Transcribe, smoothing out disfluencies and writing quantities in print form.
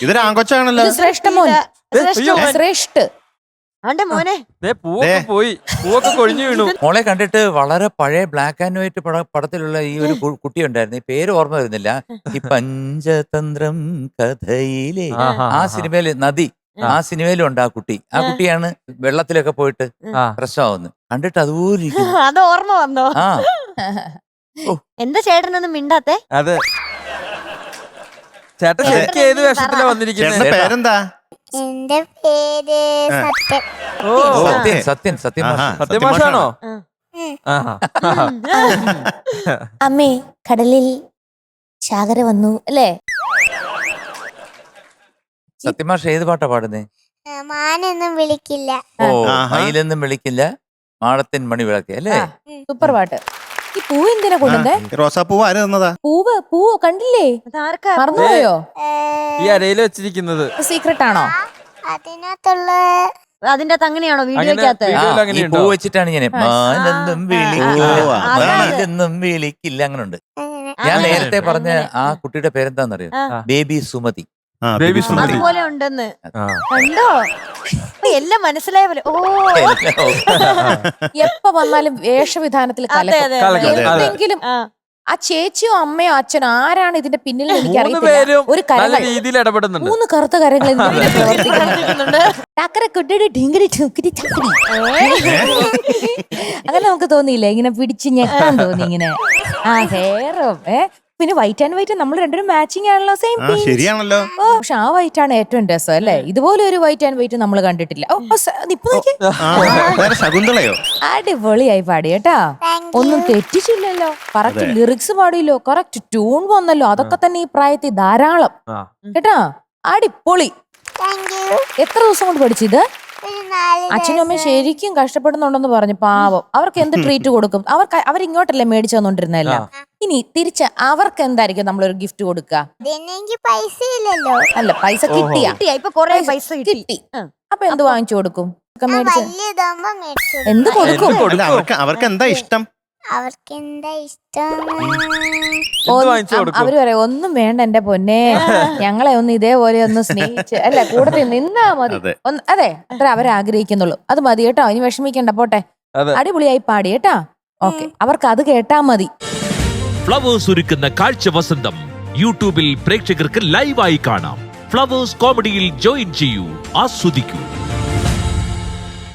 ഇതൊരു ആങ്കൊച്ചാണല്ലോ. ശ്രേഷ്ഠ മോൻ, ശ്രേഷ്ഠ അവന്റെ മോനെ. പൂവൊക്കെ പോയി, പൂവൊക്കെ കൊഴിഞ്ഞു വീണു. മോളെ കണ്ടിട്ട് വളരെ പഴയ ബ്ലാക്ക് ആൻഡ് വൈറ്റ് പടത്തിലുള്ള ഈ ഒരു കുട്ടി ഉണ്ടായിരുന്നു. ഈ പേര് ഓർമ്മ വരുന്നില്ല. ഈ പഞ്ചതന്ത്രം കഥയിലെ ആ സിനിമയില് നദി, ആ സിനിമയിലും ഉണ്ട് ആ കുട്ടി. ആ കുട്ടിയാണ് വെള്ളത്തിലൊക്കെ പോയിട്ട് പ്രശ്നമാവുന്നത്. കണ്ടിട്ട് അതുപോലെ അത് ഓർമ്മ വന്നോ? ആ എന്താ ചേട്ടനൊന്നും മിണ്ടാത്തെ? അതെ, ചേട്ടൻ ശരിക്കും ഏത് വേഷത്തിലാ വന്നിരിക്കുന്നത്? പേരെന്താ? എന്റെ പേര് സത്യൻ. ഓ, സത്യൻ സത്യൻ സത്യം സത്യമാഷാണോ? അമ്മേ കടലിൽ ശാകര വന്നു അല്ലേ? സത്യമാഷ ഏത് പാട്ടാ പാടുന്നേ? മാനൊന്നും വിളിക്കില്ല. ഓ, മയിലൊന്നും വിളിക്കില്ല, മാടത്തിൻ മണി വിളക്ക് അല്ലേ? സൂപ്പർ പാട്ട്. ഈ പൂവ് എന്തിനാ കൊണ്ടുവന്നേ? റോസാപ്പൂവ് ആര് തന്നതാ? പൂവ് കണ്ടില്ലേ? മറന്നുപോയോ? ഈ അരയിൽ വെച്ചിരിക്കുന്നത് സീക്രട്ട് ആണോ? അതിനകത്തുള്ള അതിന്റെ അങ്ങനെയാണോ വീഡിയോക്കകത്ത്? ഈ പൂ വെച്ചിട്ടാണ് ഞാൻ മാനൊന്നും വിളിക്കില്ല അങ്ങനെ ഉണ്ട്. ഞാൻ നേരത്തെ പറഞ്ഞ ആ കുട്ടിയുടെ പേരെന്താന്നറിയോ? ബേബി സുമതി. അതുപോലെ ഉണ്ടെന്ന് കണ്ടോ? എല്ലാം മനസ്സിലായ പോലെ. ഓ, എപ്പ വന്നാലും വേഷവിധാനത്തിൽ എന്തെങ്കിലും ആ ചേച്ചിയോ അമ്മയോ അച്ഛനോ ആരാണ് ഇതിന്റെ പിന്നിൽ എനിക്ക് അറിയത്തില്ല. ഒരു കരങ്ങൾ, രീതിയിൽ ഇടപെടുന്നുണ്ട്. 3 കറുത്ത കരങ്ങൾ അങ്ങനെ നമുക്ക് തോന്നിയില്ലേ? ഇങ്ങനെ പിടിച്ച് ഞെക്കാൻ തോന്നി ഇങ്ങനെ. ആ ഹെയറും പിന്നെ വൈറ്റ് ആൻഡ് വൈറ്റ് നമ്മൾ രണ്ടുപേരും മാച്ചിങ് ആണല്ലോ. സെയിം ശരിയാണല്ലോ. പക്ഷെ ആ വൈറ്റ് ആണ് ഏറ്റവും രസം അല്ലേ? ഇതുപോലെ ഒരു വൈറ്റ് ആൻഡ് വൈറ്റ് നമ്മൾ കണ്ടിട്ടില്ല. ശകുന്തളയോ? അടിപൊളിയായി പാടി കേട്ടാ. ഒന്നും തെറ്റിച്ചില്ലല്ലോ. കറക്റ്റ് ലിറിക്സ് പാടിയല്ലോ, കറക്റ്റ് ട്യൂൺ വന്നല്ലോ. അതൊക്കെ തന്നെ ഈ പ്രായത്തിൽ ധാരാളം കേട്ടാ. അടിപൊളി. എത്ര ദിവസം കൊണ്ട് പഠിച്ചത്? അച്ഛനും അമ്മയും ശരിക്കും കഷ്ടപ്പെടുന്നുണ്ടെന്ന് പറഞ്ഞു. പാവം. അവർക്ക് എന്ത് ട്രീറ്റ് കൊടുക്കും? അവരിങ്ങോട്ടല്ലേ മേടിച്ചു തന്നോണ്ടിരുന്നല്ല. ഇനി തിരിച്ച് അവർക്ക് എന്തായിരിക്കും നമ്മളൊരു ഗിഫ്റ്റ് കൊടുക്കുക? പൈസ ഇല്ലല്ലോ. അല്ല, പൈസ കിട്ടിയാ? ഇപ്പൊ കൊറേ പൈസ കിട്ടി. അപ്പൊ എന്ത് വാങ്ങിച്ചു കൊടുക്കും? എന്ത് കൊടുക്കും? അവർക്ക് എന്താ ഇഷ്ടം? അവർക്ക് എന്താ ഇഷ്ടം? അവര് പറയാം ഒന്നും വേണ്ട എന്റെ പൊന്നെ, ഞങ്ങളെ ഒന്ന് ഇതേപോലെ ഒന്ന് സ്നേഹിച്ച് അല്ല കൂടെ നിന്നാ മതി. അതെ, അത്ര അവരാഗ്രഹിക്കുന്നുള്ളൂ. അത് മതി കേട്ടോ. ഇനി വിഷമിക്കണ്ട, പോട്ടെ. അടിപൊളിയായി പാടി കേട്ടാ. ഓക്കെ, അവർക്ക് അത് കേട്ടാ മതി. ഫ്ലവേഴ്സ് ഒരുക്കുന്ന കാഴ്ച വസന്തം യൂട്യൂബിൽ പ്രേക്ഷകർക്ക് ലൈവായി കാണാം. ഫ്ലവേഴ്സ് കോമഡിയിൽ ജോയിൻ ചെയ്യൂ, ആസ്വദിക്കൂ.